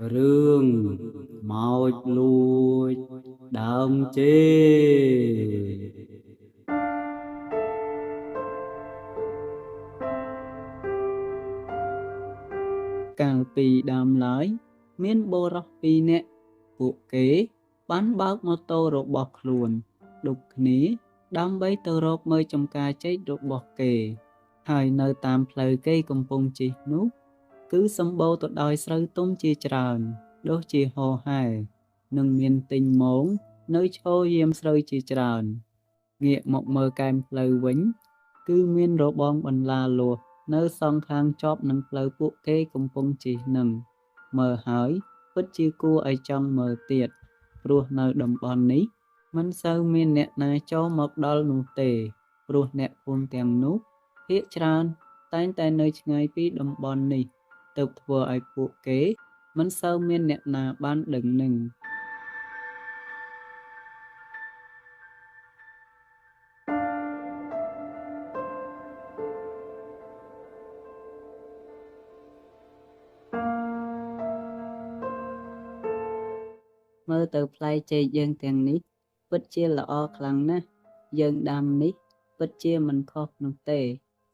រឿងម៉ោចលួចដើមចេកាលពីដើមឡើយមានបុរសពីរនាក់ពួកគេបានបើកម៉ូតូរបស់ខ្លួនដូចគ្នាដើម្បីទៅរកមើលចម្ការចេករបស់គេហើយនៅតាមផ្លូវគេកំពុងជិះនោះគឺសម្បូរទៅដោយស្រូវទុំជាច្រើនដូចជាហូរហែនិងមានទិញមងនៅឈរយាមស្រូវជាច្រើនងាកមកមើលកែមផ្លូវវិញគឺមានរបងបន្លាលួសនៅសងខាងជាប់នឹងផ្លូវពួកគេកំពុងជិះនឹងមើលហើយពិតជាគួរឲ្យចង់មើលទៀតព្រោះនៅតំបន់នេះមិនសូវមានអ្នកណាចូលមកដល់នោះទេព្រោះអ្នកភូមិទាំងនោះភាគច្រើនតែងតែនៅឆ្ងាយពីតំបន់នេះទើបធ្វើឲ្យពួកគេមិនសូវមានអ្នកណាបានដឹងនឹងមើលទៅផ្លែចេកយើងទាំងនេះពិតជាល្អខ្លាំងណាស់យើងដាំនេះពិតជាមិនខុសនោះទេ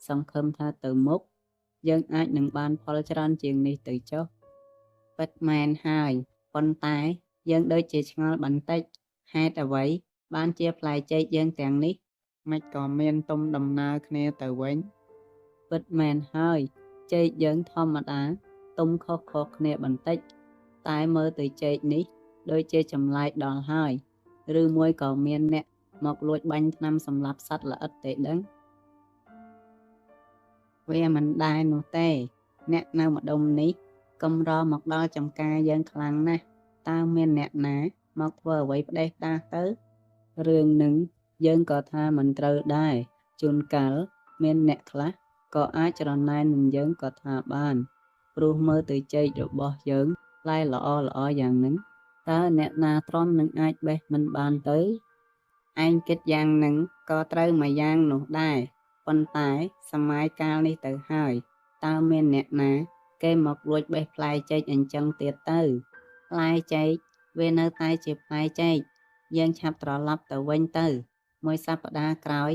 សង្ឃឹមថាទៅមុខយើងអាចនឹងបានផលច្រើនជាងនេះទៅចុះពិតមែនហើយប៉ុន្តែយើងដូចជាឆ្ងល់បន្តិចហេតុអ្វីបានជាផ្លែចេកយើងទាំងនេះមិនក៏មានទុំដំណើរគ្នាទៅវិញពិតមែនហើយចេកយើងធម្មតាទុំខុសៗគ្នាបន្តិចតែមើលទៅចេកនេះដូចជាចម្លែកដល់ហើយឬមួយក៏មានអ្នកមកលួចបាញ់ថ្នាំសម្លាប់សត្វល្អិតទេដឹងវាមិនដែរនោះទេអ្នកនៅម្ដុំនេះកម្រមកដល់ចំការយើងខ្លាំងណាស់តើមានអ្នកណាមកធ្វើអ្វីផ្ដេសផ្ដាសទៅរឿងនឹងយើងក៏ថាមិនត្រូវដែរជួនកាលមានអ្នកខ្លះក៏អាចច្រណែននឹងយើងក៏ថាបានព្រោះមើលទៅចេករបស់យើងផ្លែល្អយ៉ាងហ្នឹងតើអ្នកណាទ្រាំនឹងអាចបេះមិនបានទៅឯងគិតយ៉ាងហ្នឹងក៏ត្រូវមួយយ៉ាងនោះដែរប៉ុន្តែសម័យកាលនេះទៅហើយតើមានអ្នកណាគេមកលួចបេះផ្លែចេកអញ្ចឹងទៀតទៅផ្លែចេកវានៅតែជាផ្លែចេកយើងឆាប់ត្រឡប់ទៅវិញទៅមួយសប្តាហ៍ក្រោយ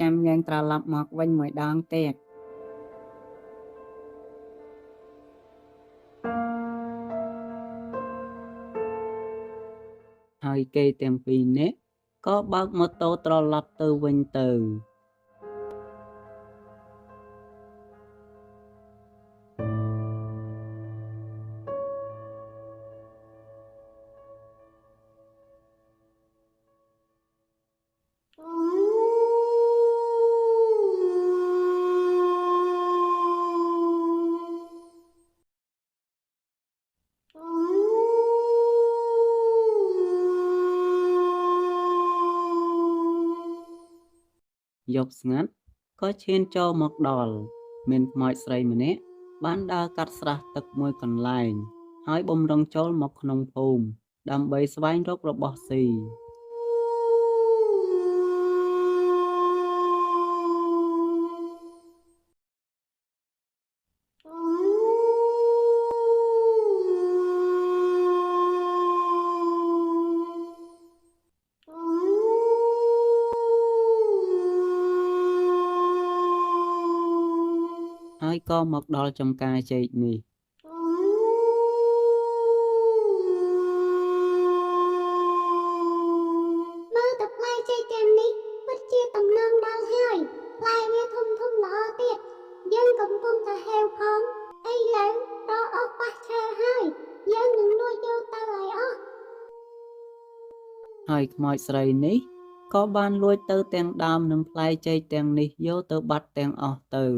ចាំយើងត្រឡប់មកវិញមួយដងទៀតហើយគេទាំងពីរនាក់ក៏បើកម៉ូតូត្រឡប់ទៅវិញទៅយប់ស្ងាត់ក៏ឈានចូលមកដល់មានខ្មោចស្រីម្នាក់បានដើរកាត់ស្រះទឹកមួយកន្លែងហើយបម្រុងចូលមកក្នុងភូមិដើម្បីស្វែងរករបស់ស៊ីហើយក៏មកដល់ចំការចេកនេះមើលទៅផ្លែចេកទាំងនេះពិតជាតំណងដល់ហើយផ្លែវាធំល្អទៀតយើងកំពុងតែហេវផងឥឡូវដល់អស់ប៉ះឈើហើយយើងនឹងលួចយកទៅឲ្យអស់ហើយខ្មោចស្រីនេះក៏បានលួចទៅទាំងដើមនិងផ្លែចេកទាំងនេះយកទៅបាត់ទាំងអស់ទៅ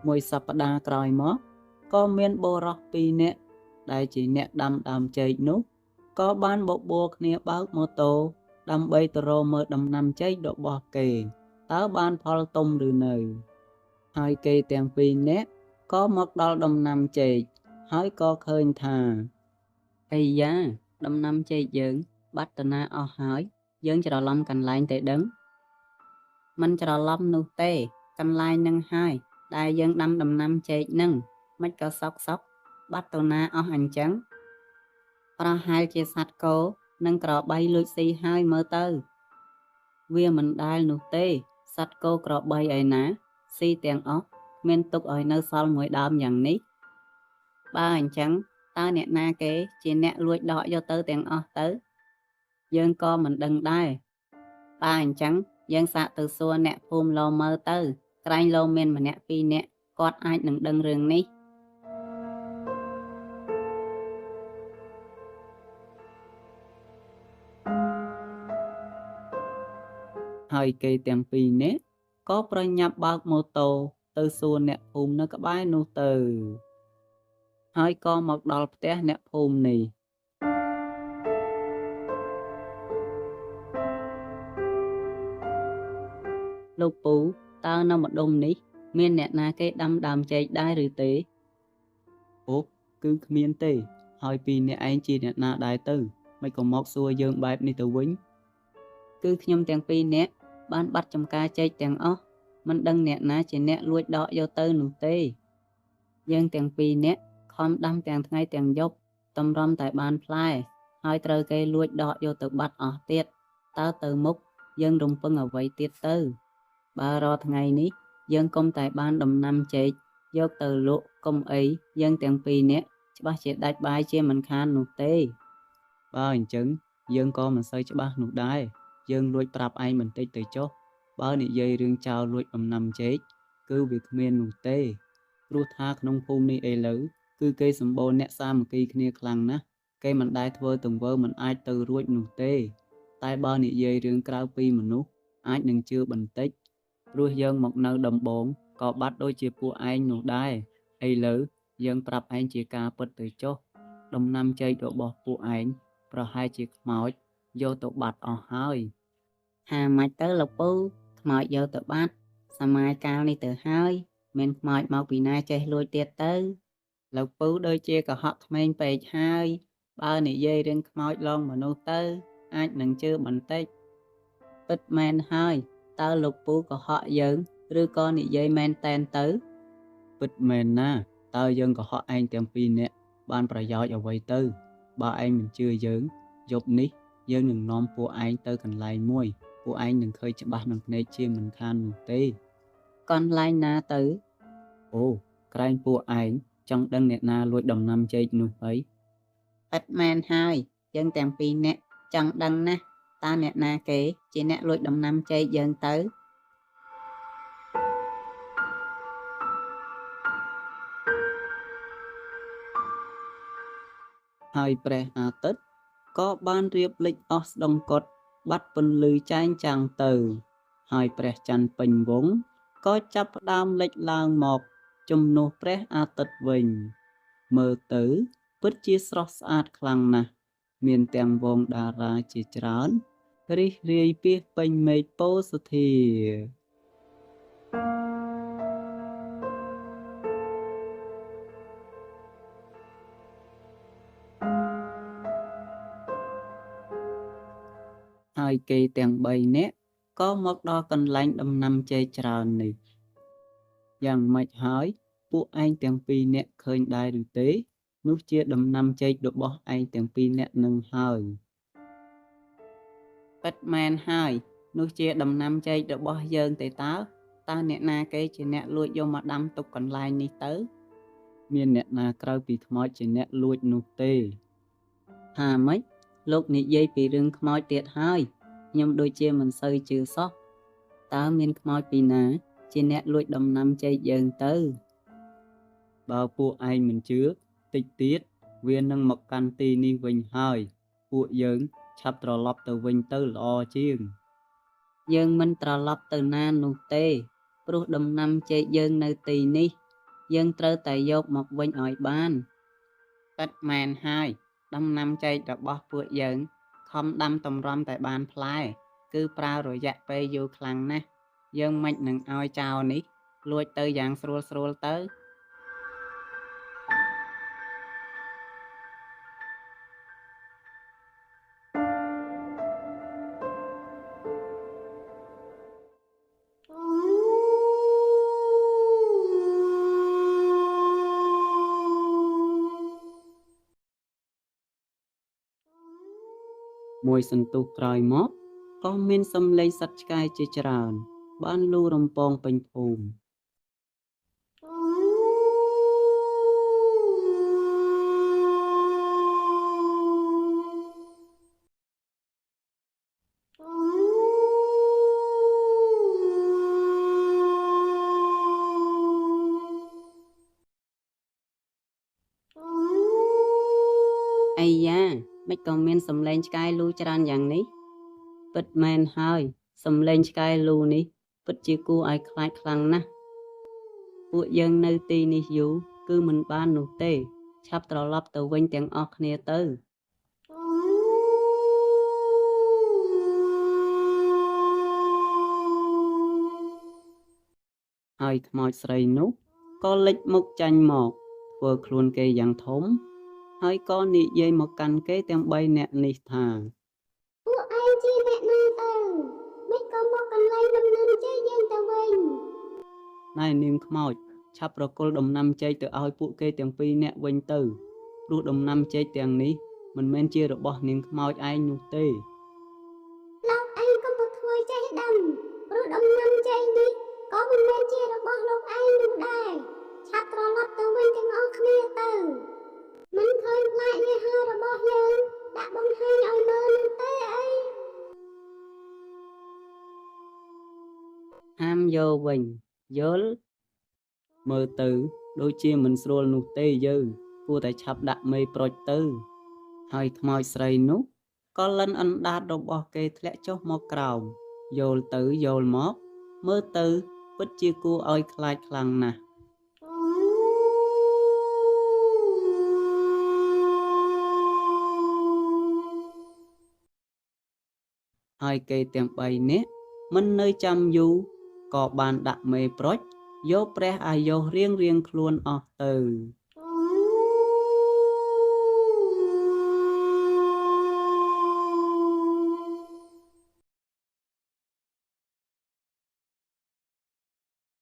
មួយសប្តាហ៍ក្រោយមកក៏មានបុរសពីរនាក់ដែលជាអ្នកដាំដើមចេកនោះក៏បានបបួលគ្នាបើកម៉ូតូដើម្បីទៅរកមើលដំណាំចេករបស់គេតើបានផលទុំឬនៅហើយគេទាំងពីរនាក់ ក៏មកដល់ដំណាំចេកហើយក៏ឃើញថាអីយ៉ាដំណាំចេកយើងបាត់ទៅណាអស់ហើយយើងច្រឡំកន្លែងទេដឹងមិនច្រឡំនោះទេកន្លែងនឹងហើយដែលយើងដាំដំណាំចេកនឹងមិនក៏សុកបាត់ទៅណាអស់អញ្ចឹងប្រហែលជាសត្វគោនិងក្របីលួចស៊ីហើយមើលទៅវាមិនដែលនោះទេសត្វគោក្របីឯណាស៊ីទាំងអស់មានទុកឲ្យនៅសល់មួយដើមយ៉ាងនេះបើអញ្ចឹងតើអ្នកណាគេជាអ្នកលួចដកយកទៅទាំងអស់ទៅយើងក៏មិនដឹងដែរបើអញ្ចឹងយើងសាកទៅសួរអ្នកភូមិឡមើលទៅក្រែងលោមានម្នាក់ពីរនាក់គាត់អាចនឹងដឹងរឿងនេះហើយគេទាំងពីរនាក់ក៏ប្រញាប់បើកម៉ូតូទៅសួរអ្នកភូមិនៅក្បែរនោះទៅហើយក៏មកដល់ផ្ទះអ្នកភូមិនេះលោកពូតើនៅម្ដុំនេះមានអ្នកណាគេដាំដើមចេកដែរឬទេអូគឺគ្មានទេហើយពីអ្នកឯងជាអ្នកណាដែរទៅមិនក៏មកសួរយើងបែបនេះទៅវិញគឺខ្ញុំទាំងពីរនាក់បានបាត់ចំការចេកទាំងអស់មិនដឹងអ្នកណាជាអ្នកលួចដកយកទៅនោះទេយើងទាំងពីរនាក់ខំដាំទាំងថ្ងៃទាំងយប់តម្រាំតែបានផ្លែហើយត្រូវគេលួចដកយកទៅបាត់អស់ទៀតតើទៅមុខយើងរំពឹងអ្វីទៀតទៅបើរាល់ថ្ងៃនេះយើងកុំតែបានដំណាំចេកយកទៅលក់កុំអីយើងទាំងពីរនាក់ច្បាស់ជាដាច់បាយជាមិនខាននោះទេបើអញ្ចឹងយើងក៏មិនសូវច្បាស់នោះដែរយើងលួចប្រាប់ឯងបន្តិចទៅចុះបើនិយាយរឿងចោលលួចដំណាំចេកគឺវាគ្មាននោះទេព្រោះថាក្នុងភូមិនេះឥឡូវគឺគេសម្បូរអ្នកសាមគ្គីគ្នាខ្លាំងណាស់គេមិនដែលធ្វើទង្វើមិនអាចទៅរួចនោះទេតែបើនិយាយរឿងក្រៅពីមនុស្សអាចនឹងជឿបន្តិចព្រោះយើងមកនៅដំបងក៏បាត់ដូចជាពួកឯងនោះដែរឥឡូវយើងប្រាប់ឯងជាការពិតទៅចុះដំណាំចេករបស់ពួកឯងប្រហែលជាខ្មោចយកទៅបាត់អស់ហើយហាម៉េចទៅលោកពូខ្មោចយកទៅបាត់សម័យកាលនេះទៅហើយមានខ្មោចមកពីណាចេះលួចទៀតទៅលោកពូដូចជាកុហកក្មេងពេកហើយបើនិយាយរឿងខ្មោចឡងមនុស្សទៅអាចនឹងជឿបន្តិចពិតមែនហើយតើលោកពូកុហកយើងឬក៏និយាយមែនតែនទៅពិតមែនណាតើយើងកុហកឯងទាំងពីរនាក់បានប្រយោជន៍អ្វីទៅបើឯងមិនជឿយើងយប់នេះយើងនឹងនាំពួកឯងទៅកន្លែងមួយពួកឯងនឹងឃើញច្បាស់នឹងភ្នែកជាមិនខាននោះទេកន្លែងណាទៅអូក្រែងពួកឯងចង់ដឹងអ្នកណាលួចដំណាំចេកនោះហើយឥតមែនហើយយើងទាំងពីរនាក់ចង់ដឹងណាស់តើអ្នកណាគេជាអ្នកលួចដំណាំចេកយើងទៅហើយព្រះអាទិត្យក៏បានរៀបលិចអស់ស្ដុងកុដបាត់ពន្លឺចែងចាំងទៅហើយព្រះច័ន្ទពេញវង្សក៏ចាប់ផ្ដើមលិចឡើងមកជំនួសព្រះអាទិត្យវិញមើលទៅពិតជាស្រស់ស្អាតខ្លាំងណាស់មានទាំងវងតារាជាច្រើនរិះរាយពាសពេញមេឃពោធិ៍ធាហើយគេទាំង3នាក់ក៏មកដល់កន្លែងដំណាំចេកច្រើននេះយ៉ាងម៉េចហើយពួកឯងទាំងពីរនាក់ឃើញដែរឬទេនោះជាដំណាំចេករបស់ឯងទាំងពីរនាក់នឹងហើយពិតមែនហើយនោះជាដំណាំចេករបស់យើងទេតើអ្នកណាគេជាអ្នកលួចយកមកដាំទុកកន្លែងនេះទៅមានអ្នកណាក្រៅពីខ្មោចជាអ្នកលួចនោះទេថាម៉េចលោកនិយាយពីរឿងខ្មោចទៀតហើយខ្ញុំដូចជាមិនសូវជឿសោះតើមានខ្មោចពីណាជាអ្នកលួចដំណាំចេកយើងទៅបើពួកឯងមិនជឿតិចទៀតវានឹងមកកាន់ទីនេះវិញហើយពួកយើងឆាប់ត្រឡប់ទៅវិញទៅល្អជាងយើងមិនត្រឡប់ទៅណានោះទេព្រោះដំណាំចេកយើងនៅទីនេះយើងត្រូវតែយកមកវិញឲ្យបានពិតមែនហើយដំណាំចេករបស់ពួកយើងខំដាំតម្រាំតែបានផ្លែគឺប្រើរយៈពេលយូរខ្លាំងណាស់យើងមិននឹងឲ្យចោលនេះលួចទៅយ៉ាងស្រួលទៅ មួយសន្ទុះក្រោយមកក៏មានសំឡេងសត្វឆ្កែជាច្រើនបានលូរំពងពេញភូមិ អាយ៉ាមិនក៏មានសំឡេងឆ្កែលូច្រើនយ៉ាងនេះពិតមែនហើយសំឡេងឆ្កែលូនេះពិតជាគួរឲ្យខ្លាចខ្លាំងណាស់ពួកយើងនៅទីនេះយូរគឺមិនបាននោះទេឆាប់ត្រឡប់ទៅវិញទាំងអស់គ្នាទៅហើយខ្មោចស្រីនោះក៏លេចមុខចាញ់មកធ្វើខ្លួនគេយ៉ាងធំហើយក៏និយាយមកកាន់គេទាំង3នាក់នេះថា ពួកឯងជាអ្នកណាទៅមិនក៏មកកន្លែងដំណាំចេកយើងទៅវិញ ណែនាងខ្មោចឆាប់ប្រគល់ដំណាំចេកទៅឲ្យពួកគេទាំង2នាក់វិញទៅព្រោះដំណាំចេកទាំងនេះមិនមែនជារបស់នាងខ្មោចឯងនោះទេ លោកឯងកុំទៅធ្វើចេះដឹងព្រោះដំណាំចេកនេះក៏មិនមែនជារបស់លោកឯងនោះដែរឆាប់ត្រឡប់ទៅវិញទាំងអស់គ្នាទៅមិនឃើញផ្លែនេះហើយរបស់យើងដាក់បង្ហាញឲ្យមើលនោះទេអី ហាមយកវិញយល់មើលទៅដូចជាមិនស្រួលនោះទេយើងគួរតែឆាប់ដាក់មេប្រូចទៅហើយខ្មោចស្រីនោះក៏លិនអណ្ដាតរបស់គេធ្លាក់ចុះមកក្រោមយល់ទៅយល់មកមើលទៅពិតជាគួរឲ្យខ្លាចខ្លាំងណាស់ហើយគេទាំង3នាក់មិននៅចាំយូរក៏បានដាក់មេប្រូចយកព្រះអាយុរៀងខ្លួនអស់ទៅ